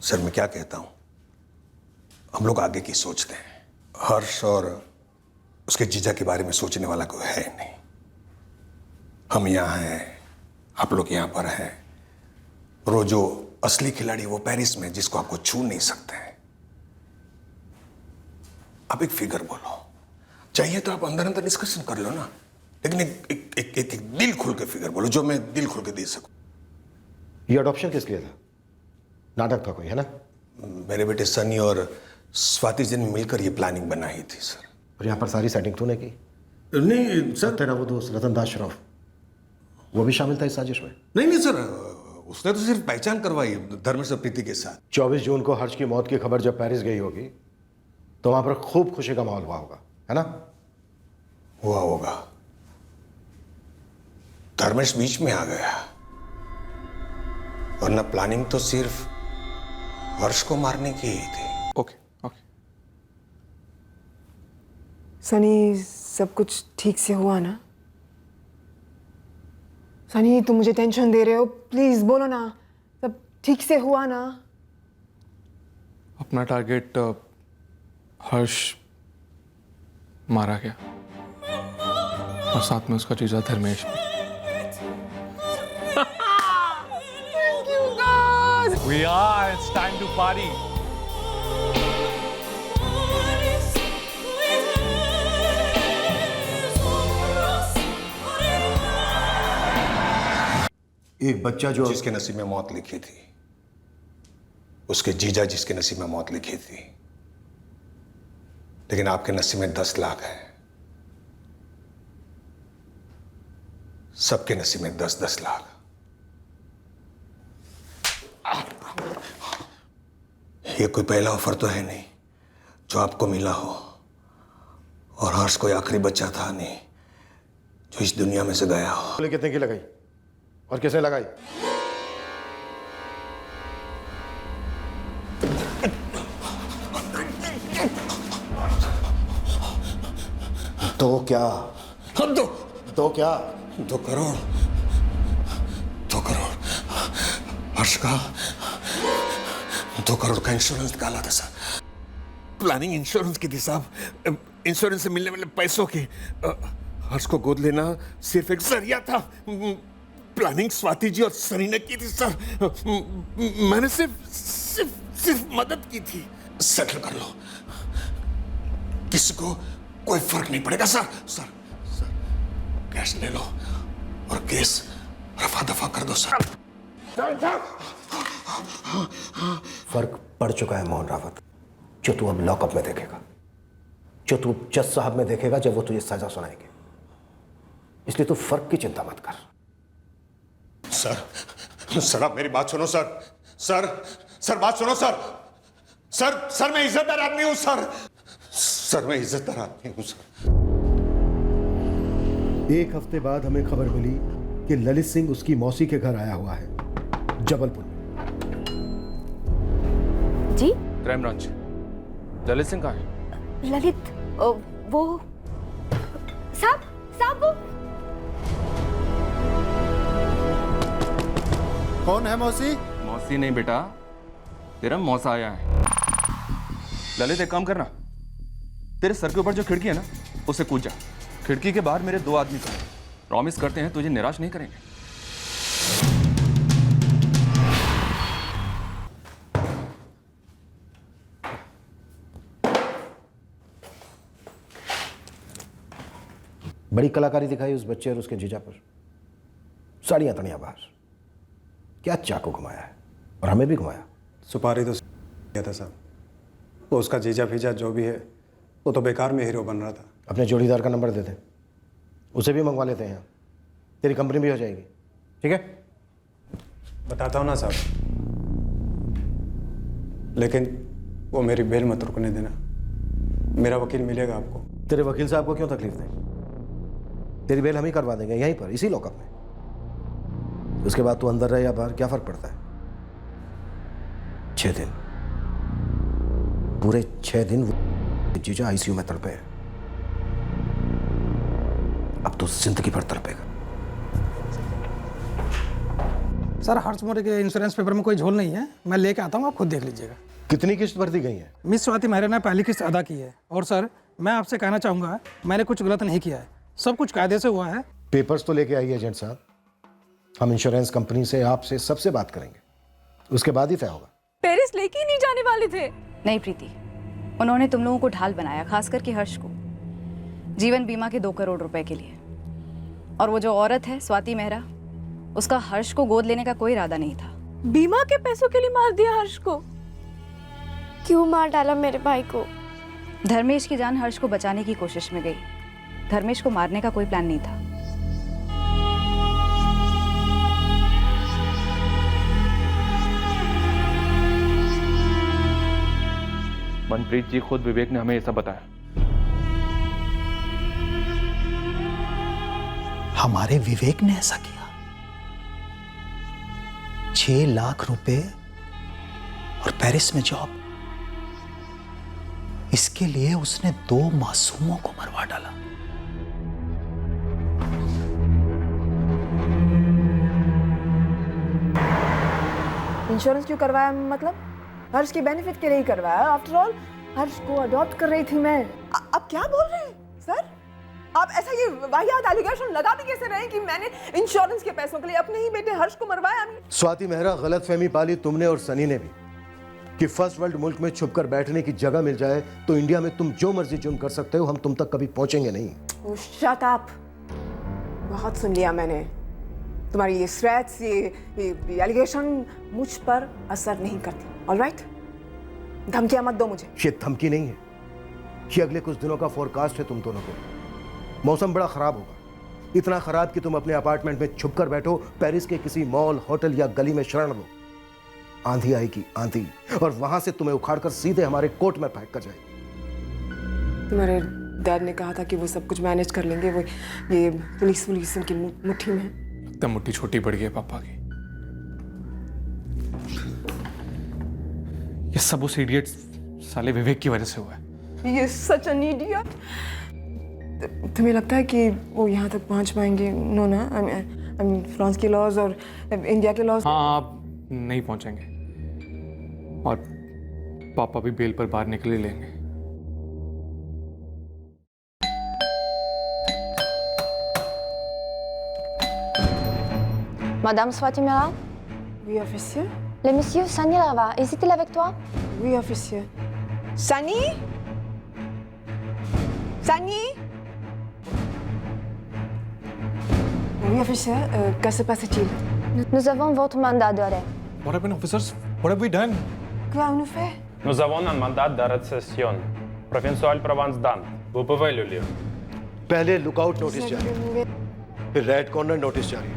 सर मैं क्या कहता हूं, हम लोग आगे की सोचते हैं। हर्ष और उसके जीजा के बारे में सोचने वाला कोई है नहीं। हम यहाँ हैं, आप लोग यहाँ पर हैं, और वो जो असली खिलाड़ी वो पेरिस में, जिसको आपको छू नहीं सकते हैं। आप एक फिगर बोलो, चाहिए तो आप अंदर अंदर डिस्कशन कर लो ना, लेकिन एक दिल खोल के फिगर बोलो जो मैं दिल खोल के दे सकूं। ये अडॉप्शन किस लिए था? नाटक था कोई, है ना? मेरे बेटे सनी और स्वाति जी ने मिलकर ये प्लानिंग बनाई थी सर। और यहाँ पर सारी सेटिंग तूने की? नहीं सर। तेरा वो दोस्त रतन दास श्रॉफ, वो भी शामिल था इस साजिश में? नहीं सर, उसने तो सिर्फ पहचान करवाई धर्मेश और प्रीति के साथ। 24 जून को हर्ष की मौत की खबर जब पेरिस गई होगी तो वहां पर खूब खुशी का माहौल हुआ होगा, है ना? हुआ होगा। धर्मेश बीच में आ गया, वरना प्लानिंग तो सिर्फ हर्ष को मारने की ही थी। ओके। सनी, सब कुछ ठीक से हुआ ना? सनी, तुम मुझे टेंशन दे रहे हो, प्लीज बोलो ना, सब ठीक से हुआ ना? अपना टारगेट हर्ष मारा गया और साथ में उसका जीजा धर्मेश भी। Thank you God. We are. It's time to party. एक बच्चा जो जिसके नसीब में मौत लिखी थी, उसके जीजा जिसके नसीब में मौत लिखी थी, लेकिन आपके नसीब में 10 लाख है। सबके नसीब में 10-10 लाख। ये कोई पहला ऑफर तो है नहीं जो आपको मिला हो, और हर्ष कोई आखिरी बच्चा था नहीं जो इस दुनिया में से गया हो। कितने की लगाई और किसने लगाई? तो क्या? हम तो क्या? 2 करोड़। 2 करोड़ हर्ष का 2 करोड़ का इंश्योरेंस निकाला था सर। प्लानिंग इंश्योरेंस की थी साहब। इंश्योरेंस से मिलने वाले पैसों की हर्ष को गोद लेना सिर्फ एक जरिया था। प्लानिंग स्वाति जी और सनी ने की थी सर। मैंने सिर्फ मदद की थी। सेटल कर लो, किसी को कोई फर्क नहीं पड़ेगा सर। सर कैश ले लो और केस रफा दफा कर दो सर। फर्क पड़ चुका है मोहन रावत, जो तू अब लॉकअप में देखेगा, जो तू जज साहब में देखेगा जब वो तुझे सजा सुनाएंगे। इसलिए तू फर्क की चिंता मत कर। सर आप मेरी बात सुनो सर। सर बात सुनो सर मैं इज्जतदार आदमी हूं सर मैं इज्जतदार आदमी हूं सर। एक हफ्ते बाद हमें खबर मिली कि ललित सिंह उसकी मौसी के घर आया हुआ है जबलपुर में। जी? Crime branch. ललित सिंह कहाँ है? ललित वो साहब वो कौन है मौसी? मौसी नहीं बेटा, तेरा मौसा आया है। ललित एक काम करना, तेरे सर के ऊपर जो खिड़की है ना उसे कूद जा। खिड़की के बाहर मेरे 2 आदमी खड़े हैं, प्रॉमिस करते हैं तुझे निराश नहीं करेंगे। बड़ी कलाकारी दिखाई उस बच्चे और उसके जीजा पर। साड़ियां तड़ियां बाहर, क्या चाकू घुमाया है, और हमें भी घुमाया। सुपारी तो किया था साहब, वो उसका जीजा फीजा जो भी है वो तो बेकार में हीरो बन रहा था। अपने जोड़ीदार का नंबर दे दे, उसे भी मंगवा लेते हैं यहाँ, तेरी कंपनी भी हो जाएगी। ठीक है, बताता हूँ ना साहब, लेकिन वो मेरी बेल मत रुकने देना। मेरा वकील मिलेगा आपको। तेरे वकील साहब को क्यों तकलीफ दें? तेरी बेल हम ही करवा देंगे यहीं पर, इसी लॉकअप में। उसके बाद तू अंदर रहे या बाहर, क्या फर्क पड़ता है? 6 दिन, पूरे 6 दिन वो जीजा आईसीयू में तड़पे हैं। अब तो जिंदगी भर तड़पेगा। सर हर्ष मोरे के इंश्योरेंस पेपर में कोई झोल नहीं है, मैं लेके आता हूँ, आप खुद देख लीजिएगा। कितनी किस्त भर दी गई है? मिस स्वाति मेहरा ने पहली किस्त अदा की है। और सर, मैं आपसे कहना चाहूँगा, मैंने कुछ गलत नहीं किया है, सब कुछ कायदे से हुआ है। पेपर्स तो लेके आइए एजेंट साहब, हम इंश्योरेंस कंपनी से आपसे सबसे बात करेंगे, उसके बाद ही तय होगा। पेरिस लेके ही नहीं जाने वाले थे। नहीं प्रीति, उन्होंने तुम लोगों को ढाल बनाया, खासकर के हर्ष को, जीवन बीमा के 2 करोड़ रुपए के लिए। और वो जो औरत है स्वाति मेहरा, उसका हर्ष को गोद लेने का कोई इरादा नहीं था। बीमा के पैसों के लिए मार दिया हर्ष को? क्यों मार डाला मेरे भाई को? धर्मेश की जान हर्ष को बचाने की कोशिश में गई, धर्मेश को मारने का कोई प्लान नहीं था। मनप्रीत जी, खुद विवेक ने हमें ये सब बताया। हमारे विवेक ने ऐसा किया? 6 लाख रुपए और पेरिस में जॉब, इसके लिए उसने 2 मासूमों को मरवा डाला। इंश्योरेंस क्यों करवाया? मतलब हर्ष के बेनिफिट के लिए ही करवाया। आफ्टर ऑल हर्ष को अडॉप्ट कर रही थी मैं। अब क्या बोल रहे हैं सर? आप ऐसा ये वाहियात एलिगेशन लगा भी कैसे रहे कि मैंने इंश्योरेंस के पैसों के लिए अपने ही बेटे हर्ष को मरवाया? स्वाति मेहरा, गलतफहमी पाली तुमने और सनी ने भी कि फर्स्ट वर्ल्ड मुल्क में छुपकर बैठने की जगह मिल जाए तो इंडिया में तुम जो मर्जी जुर्म कर सकते हो, हम तुम तक कभी पहुंचेंगे नहीं। शट अप, बहुत सुन लिया मैंने। तुम्हारी ये थ्रेट्स, ये एलिगेशन मुझ पर असर नहीं करती। ऑलराइट, धमकियां मत दो मुझे। ये धमकी नहीं है, ये अगले कुछ दिनों का फोरकास्ट है तुम दोनों को। मौसम बड़ा खराब होगा, इतना खराब कि तुम अपने अपार्टमेंट में छुपकर बैठो, पेरिस के किसी मॉल, होटल या गली में शरण लो। आंधी आएगी, आंधी, और वहां से तुम्हें उखाड़कर सीधे हमारे कोर्ट में फेंक कर जाएगी। तुम्हारे डैड ने कहा था कि वो सब कुछ मैनेज कर लेंगे, वो ये पुलिस उनकी मुट्ठी में है। एकदम मुट्ठी छोटी पड़ गई है पापा की। ये सब उस इडियट साले विवेक की वजह से हुआ है। ये सच एन इडियट। तुम्हें लगता है कि वो यहाँ तक पहुँच पाएंगे? नो ना, आई मीन फ्रांस के लॉज और इंडिया के लॉज। हाँ, आप नहीं पहुंचेंगे और पापा भी बेल पर बाहर निकल ही लेंगे। Madame Swati Mehra? Oui, officier. Le monsieur Sani Lava, est-il avec toi? Oui, officier. Sani? Sani? Oui, officier. Que se passe-t-il? Nous avons votre mandat d'arrêt. What happened, officers? What have we done? Quoi on nous fait? Nous avons un mandat d'arrestation. Provincial Provence Dant. Vous pouvez le lire. पहले lookout notice जारी, फिर red corner notice जारी,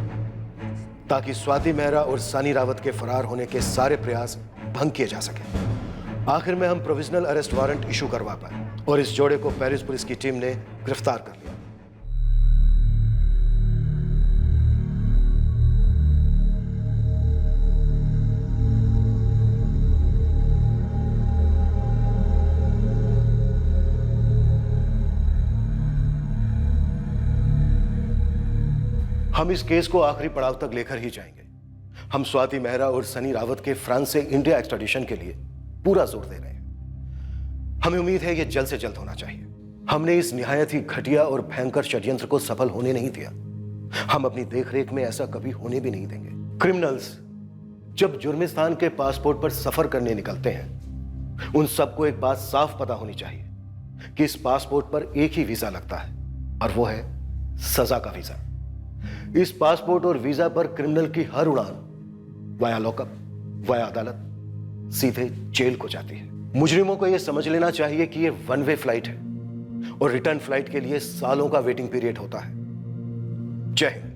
ताकि स्वाति मेहरा और सनी रावत के फरार होने के सारे प्रयास भंग किए जा सके। आखिर में हम प्रोविजनल अरेस्ट वारंट इशू करवा पाए और इस जोड़े को पेरिस पुलिस की टीम ने गिरफ्तार कर लिया। हम इस केस को आखिरी पड़ाव तक लेकर ही जाएंगे। हम स्वाति मेहरा और सनी रावत के फ्रांस से इंडिया एक्सट्राडिशन के लिए पूरा जोर दे रहे हैं। हमें उम्मीद है यह जल्द से जल्द होना चाहिए। हमने इस निहायत ही घटिया और भयंकर षड्यंत्र को सफल होने नहीं दिया। हम अपनी देखरेख में ऐसा कभी होने भी नहीं देंगे। क्रिमिनल्स जब जुर्मिस्तान के पासपोर्ट पर सफर करने निकलते हैं, उन सबको एक बात साफ पता होनी चाहिए कि इस पासपोर्ट पर एक ही वीजा लगता है और वो है सजा का वीजा। इस पासपोर्ट और वीजा पर क्रिमिनल की हर उड़ान वाया लॉकअप, वाया अदालत, सीधे जेल को जाती है। मुजरिमों को यह समझ लेना चाहिए कि यह 1 वे फ्लाइट है और रिटर्न फ्लाइट के लिए सालों का वेटिंग पीरियड होता है। जय हिंद।